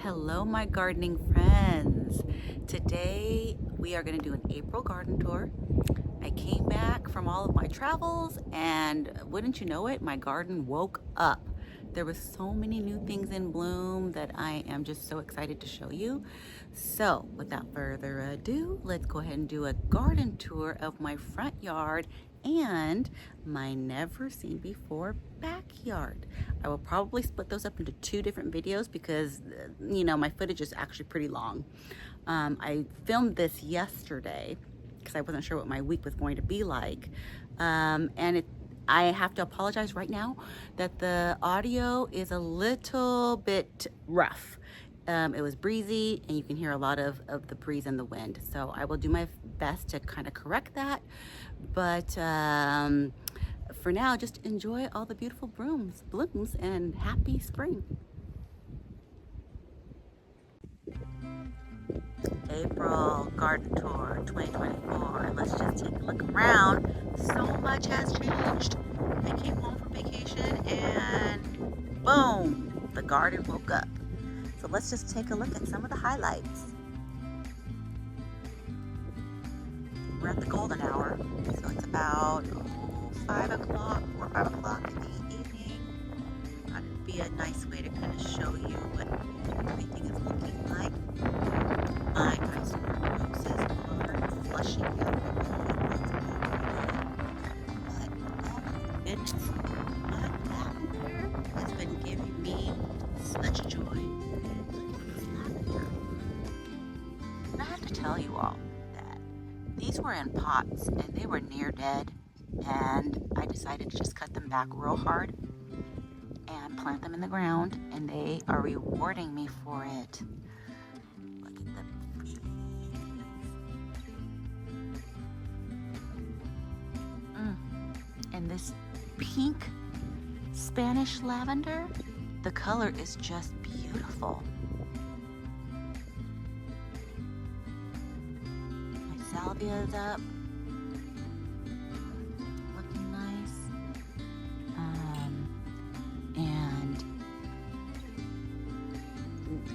Hello, my gardening friends. Today we are going to do an April garden tour. I came back from all of my travels and wouldn't you know it, my garden woke up. There was so many new things in bloom that I am just so excited to show you. So without further ado, let's go ahead and do a garden tour of my front yard and my never seen before backyard. I will probably split those up into two different videos because my footage is actually pretty long. I filmed this yesterday because I wasn't sure what my week was going to be like, I have to apologize right now that the audio is a little bit rough. It was breezy and you can hear a lot of the breeze and the wind. So I will do my best to kind of correct that. But for now, just enjoy all the beautiful blooms and happy spring. April garden tour 2024. Let's just take a look around. So much has changed. I came home from vacation and boom, the garden woke up. So let's just take a look at some of the highlights. We're at the golden hour, so it's about 5 o'clock or 5 o'clock in the evening. Thought it'd be a nice way to kind of show you what everything is looking like. My roses are flushing out. But oh my goodness, my lavender has been giving me such joy. I have to tell you all that these were in pots and they were near dead, and I decided to just cut them back real hard and plant them in the ground, and they are rewarding me for it. Look at the bees. And this pink Spanish lavender, the color is just beautiful. Salvia is up, looking nice, and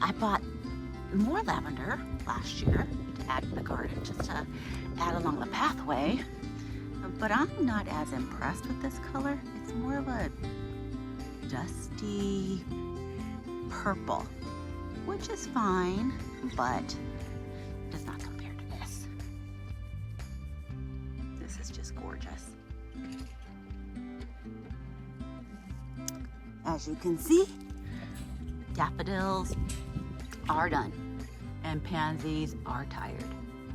I bought more lavender last year to add to the garden, just to add along the pathway, but I'm not as impressed with this color. It's more of a dusty purple, which is fine, but it does not compare to this. This is just gorgeous. As you can see, daffodils are done and pansies are tired.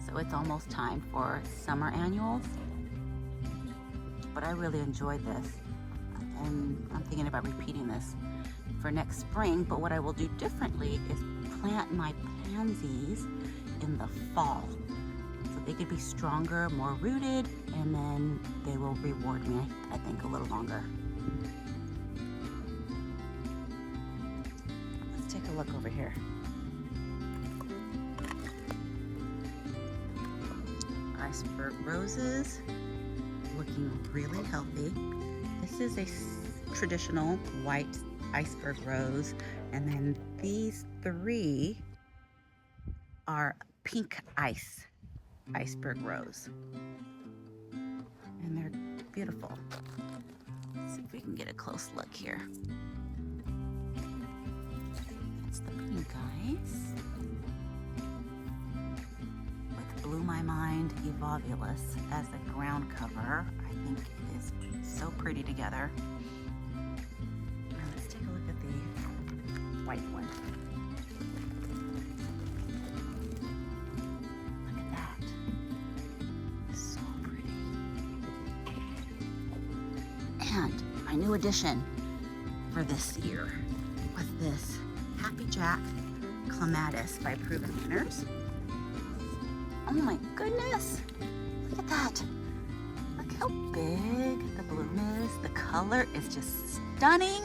So it's almost time for summer annuals. But I really enjoyed this, and I'm thinking about repeating this for next spring. But what I will do differently is plant my pansies in the fall. They could be stronger, more rooted, and then they will reward me, I think, a little longer. Let's take a look over here. Iceberg roses, looking really healthy. This is a traditional white iceberg rose, and then these three are pink iceberg rose, and they're beautiful. Let's see if we can get a close look here. That's the pink ice with Blew My Mind Evolvulus as the ground cover. I think it is so pretty together. Now let's take a look at the white one. And my new addition for this year was this Happy Jack Clematis by Proven Winners. Oh my goodness! Look at that! Look how big the bloom is. The color is just stunning.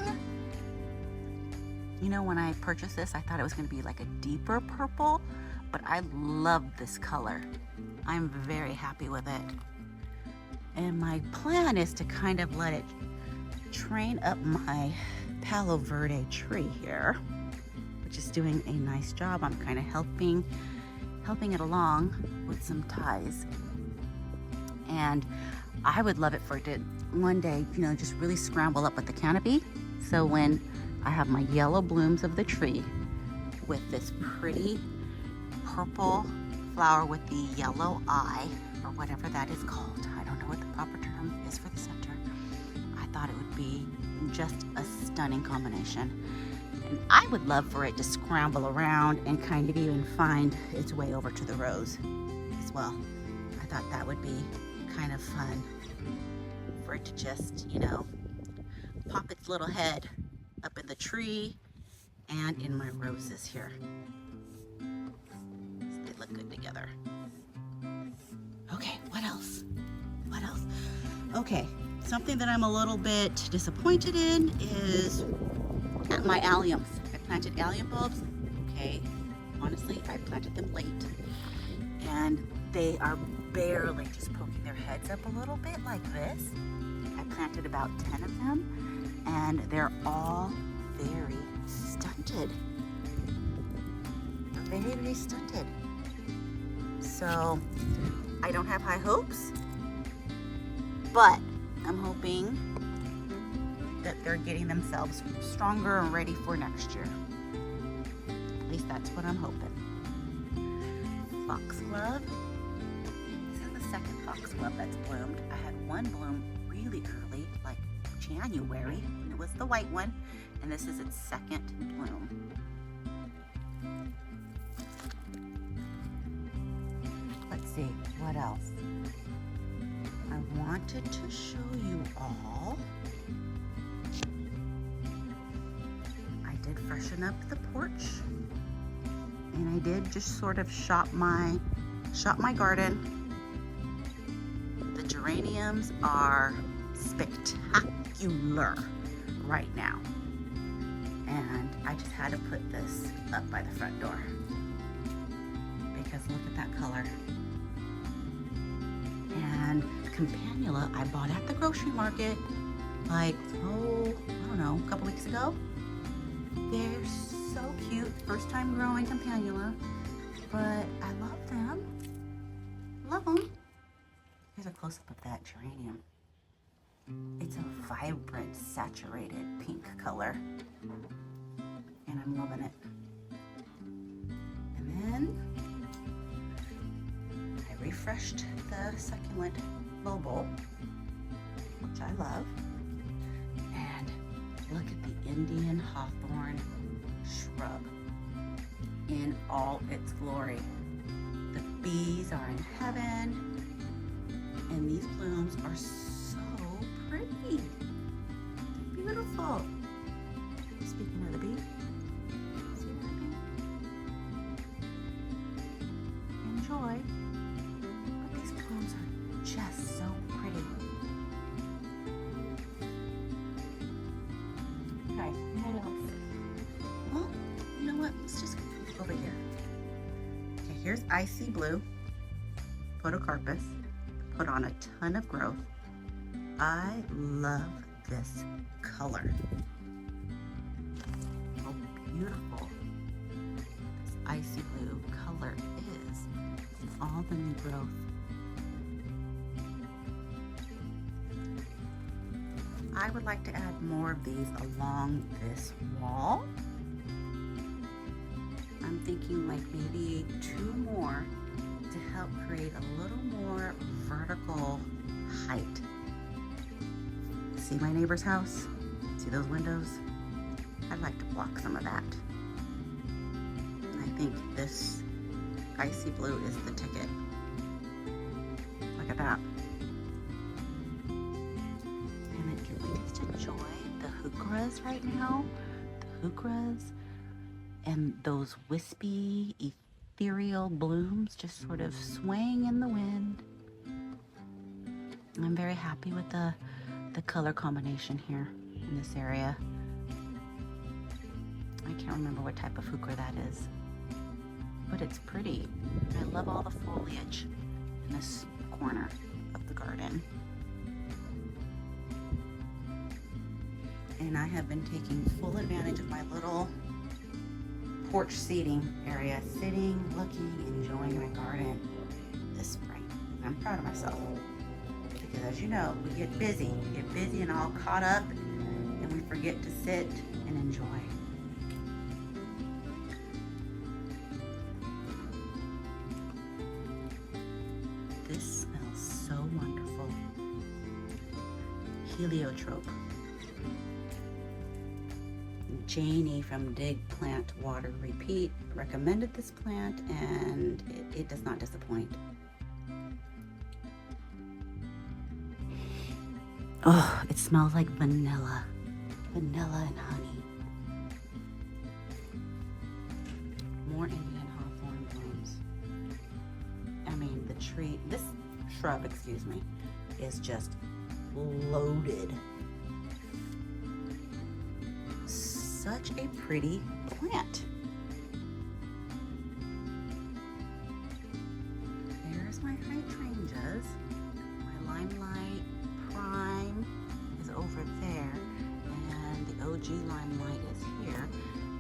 You know, when I purchased this, I thought it was going to be like a deeper purple, but I love this color. I'm very happy with it. And my plan is to kind of let it train up my Palo Verde tree here, just doing a nice job. I'm kind of helping it along with some ties. And I would love it for it to one day, you know, just really scramble up with the canopy. So when I have my yellow blooms of the tree with this pretty purple flower with the yellow eye, or whatever that is called, I don't know what the proper term is for the center, I thought it would be just a stunning combination. And I would love for it to scramble around and kind of even find its way over to the rose as well. I thought that would be kind of fun for it to just, you know, pop its little head up in the tree and in my roses here. They look good together. Okay, what else? What else? Okay, something that I'm a little bit disappointed in is at my alliums. I planted allium bulbs. Okay, honestly, I planted them late, and they are barely just poking their heads up a little bit like this. I planted about 10 of them, and they're all very stunted. They're very, very stunted. So I don't have high hopes, but I'm hoping that they're getting themselves stronger and ready for next year. At least that's what I'm hoping. Foxglove. This is the second foxglove that's bloomed. I had one bloom really early, like January, and it was the white one, and this is its second bloom. Let's see, what else? I wanted to show you all. I did freshen up the porch, and I did just sort of shop my garden. The geraniums are spectacular right now, and I just had to put this up by the front door because look at that color. And campanula I bought at the grocery market like, I don't know, a couple weeks ago. They're so cute. First time growing campanula, but I love them. Love them. Here's a close-up of that geranium. It's a vibrant, saturated pink color, and I'm loving it. And then I refreshed the succulent bulb, which I love. And look at the Indian hawthorn shrub in all its glory. The bees are in heaven, and these blooms are so pretty. They're beautiful. Speaking of the bee, see that bee? Enjoy. But these blooms are just so pretty. Okay, what else? Well, you know what? Let's just go over here. Okay, here's icy blue photocarpus. Put on a ton of growth. I love this color. How beautiful this icy blue color is in all the new growth. I would like to add more of these along this wall. I'm thinking like maybe 2 more to help create a little more vertical height. See my neighbor's house? See those windows? I'd like to block some of that. And I think this icy blue is the ticket. Look at that. And then can we just enjoy the heucheras right now? The heucheras and those wispy, ethereal blooms just sort of swaying in the wind. I'm very happy with the color combination here in this area. I can't remember what type of heuchera that is, but it's pretty. I love all the foliage in this corner of the garden. And I have been taking full advantage of my little porch seating area, sitting, looking, enjoying my garden this spring. I'm proud of myself because, as you know, we get busy and all caught up, and we forget to sit and enjoy. This smells so wonderful. Heliotrope. Janie from Dig Plant Water Repeat recommended this plant, and it does not disappoint. Oh, it smells like vanilla and honey. More Indian hawthorn blooms. I mean, the tree, this shrub, excuse me, is just loaded. Such a pretty plant. There's my hydrangeas. My limelight prime is over there, and the OG limelight is here,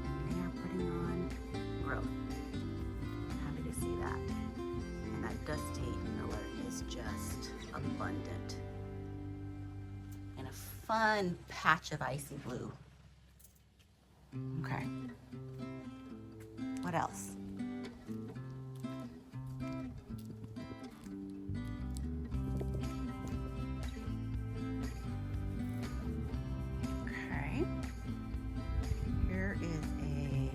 and they are putting on growth. Happy to see that. And that dusty miller is just abundant. And a fun patch of icy blue. Okay. What else? Okay. Here is a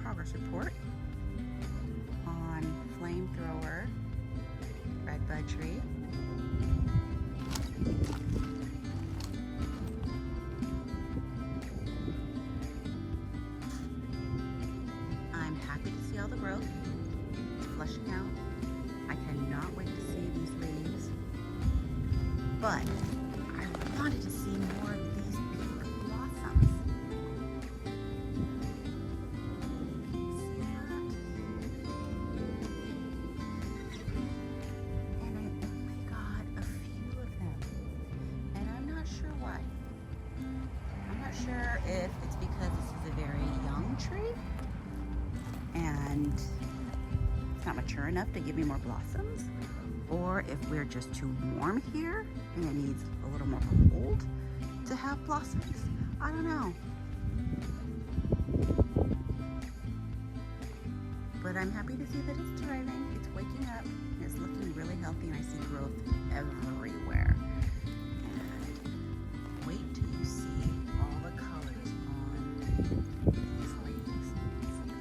progress report on flamethrower redbud tree. Happy to see all the growth. It's flushing out. I cannot wait to see these leaves. But I wanted to see more of these pink blossoms. Can you see that? And I only got a few of them. And I'm not sure why. I'm not sure if it's because this is a very young tree and it's not mature enough to give me more blossoms, or if we're just too warm here and it needs a little more cold to have blossoms. I don't know. But I'm happy to see that it's thriving, it's waking up, and it's looking really healthy, and I see growth everywhere. And wait till you see all the colors on these leaves.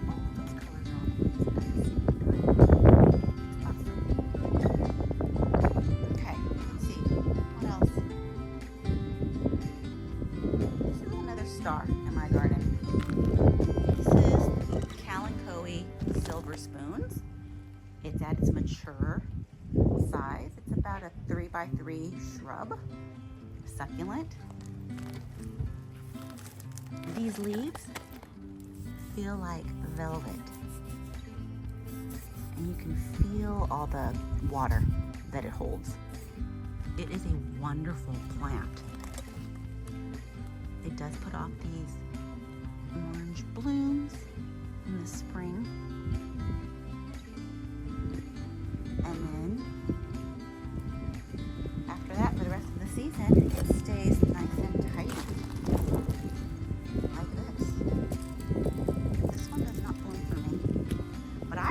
All those colors are on the leaves at the same time. It's awesome. Okay, let's see. What else? This is another star in my garden. This is Kalanchoe silver spoons. It's at its mature size. It's about a 3x3 shrub, succulent. These leaves feel like velvet, and you can feel all the water that it holds. It is a wonderful plant. It does put off these orange blooms in the spring, and then after that, for the rest of the season, it stays nice and tight like this. This one does not bloom for me, but I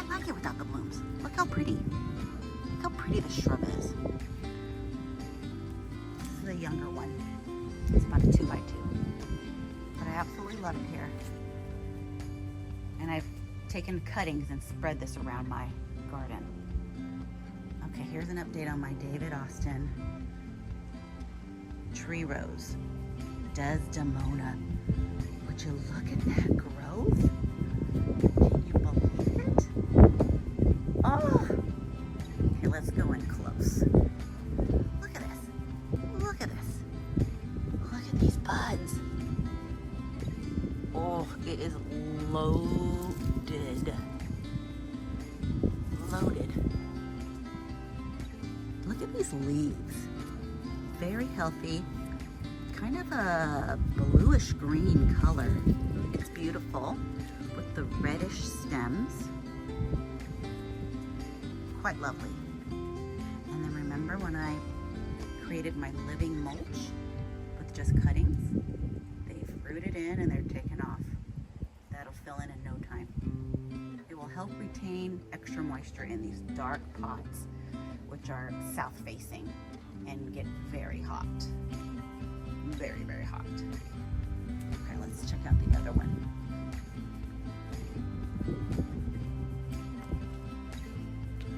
like it without the blooms. Look how pretty. Look how pretty the shrub is. This is a younger one. It's about a 2x2, but I absolutely love it here. And I've taken cuttings and spread this around my garden. Okay, here's an update on my David Austin tree rose, Desdemona. Would you look at that growth? Can you believe it? Oh! Okay, let's go in close. Look at this. Look at this. Look at these buds. Oh, it is loaded. Loaded. Look at these leaves. Very healthy. kind of a bluish green color. It's beautiful with the reddish stems. Quite lovely. And then remember when I created my living mulch with just cuttings? They've rooted in and they're taken off. That'll fill in no time. It will help retain extra moisture in these dark pots, which are south facing and get very hot. Very, very hot. Okay, let's check out the other one.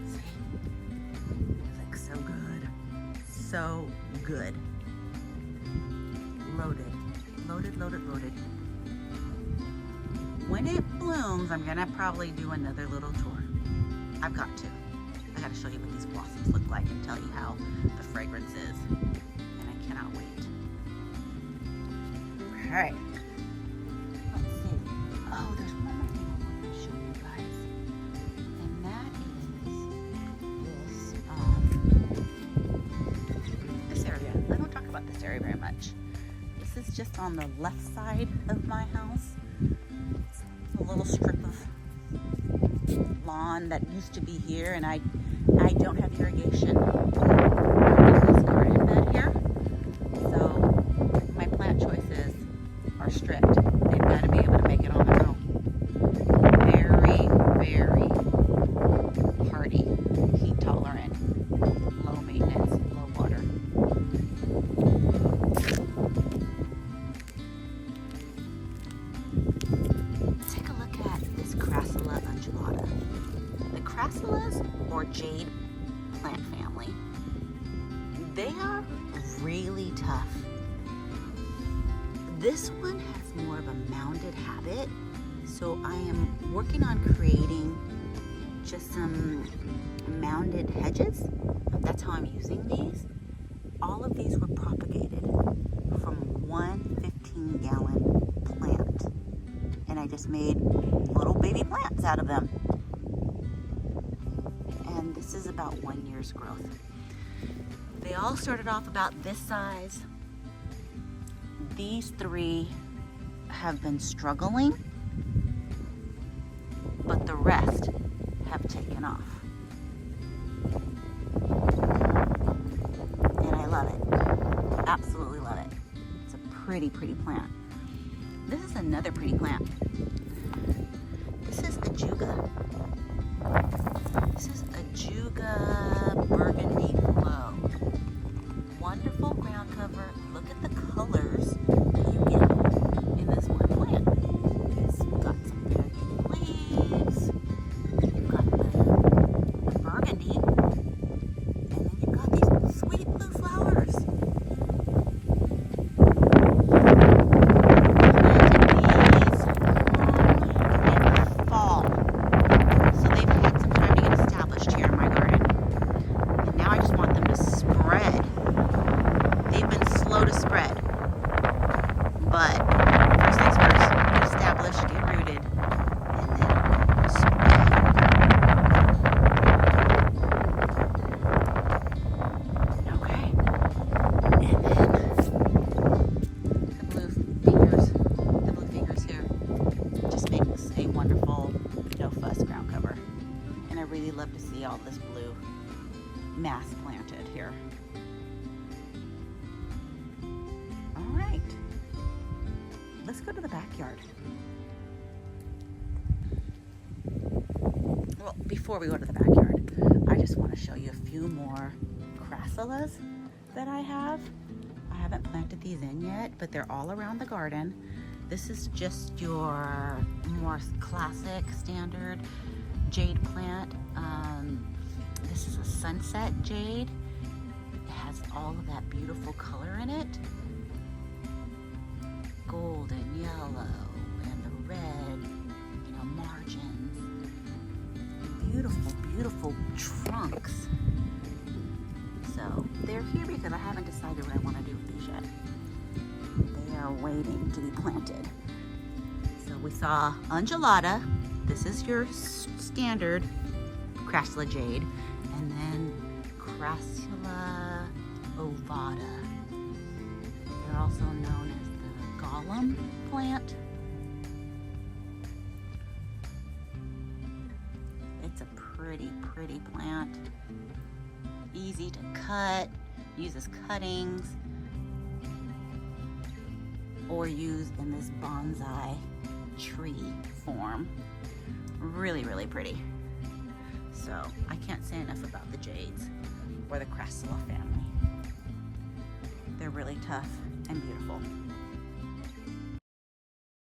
See? It looks so good. So good. Loaded. Loaded, loaded, loaded. When it blooms, I'm gonna probably do another little tour. I've got to. I gotta show you what these blossoms look like and tell you how the fragrance is. And I cannot wait. Alright. Let's see. Oh, there's one more thing I want to show you guys. And that is this area. I don't talk about this area very much. This is just on the left side of my house. It's a little strip of lawn that used to be here, and I don't have irrigation in this garden bed here. So my plant choices are strict. They've got to be able to make it on their own. Very, very hardy, heat tolerant, low maintenance, low water. Take a look at this Crassula undulata. The Crassulas, or Jade plant family, they are really tough. This one has more of a mounded habit, so I am working on creating just some mounded hedges. That's how I'm using these. All of these were propagated from one 15-gallon plant, and I just made little baby plants out of them. And this is about 1 year's growth. They all started off about this size. These three have been struggling, but the rest have taken off. And I love it. Absolutely love it. It's a pretty, pretty plant. This is another pretty plant. This is Ajuga. This is Ajuga Burgundy Flow. Wonderful ground cover. Look at the colors that you get in this one plant. It's got some variegated leaves. You've got the burgundy. And then you've got these sweet blue flowers. But first things first, get established, get rooted, and then spread. Okay. And then the blue fingers here just makes a wonderful no fuss ground cover. And I really love to see all this blue mass planted here. All right. Let's go to the backyard. Well, before we go to the backyard, I just want to show you a few more crassulas that I have. I haven't planted these in yet, but they're all around the garden. This is just your more classic, standard jade plant. This is a sunset jade. It has all of that beautiful color in it. Gold and yellow and the red, margins. Beautiful, beautiful trunks. So they're here because I haven't decided what I want to do with these yet. They are waiting to be planted. So we saw undulata. This is your standard Crassula jade, and then Crassula ovata. They're also known as the golem plant. It's a pretty, pretty plant. Easy to cut, uses cuttings, or use in this bonsai tree form. Really, really pretty. So I can't say enough about the Jades or the Crassula family. They're really tough and beautiful.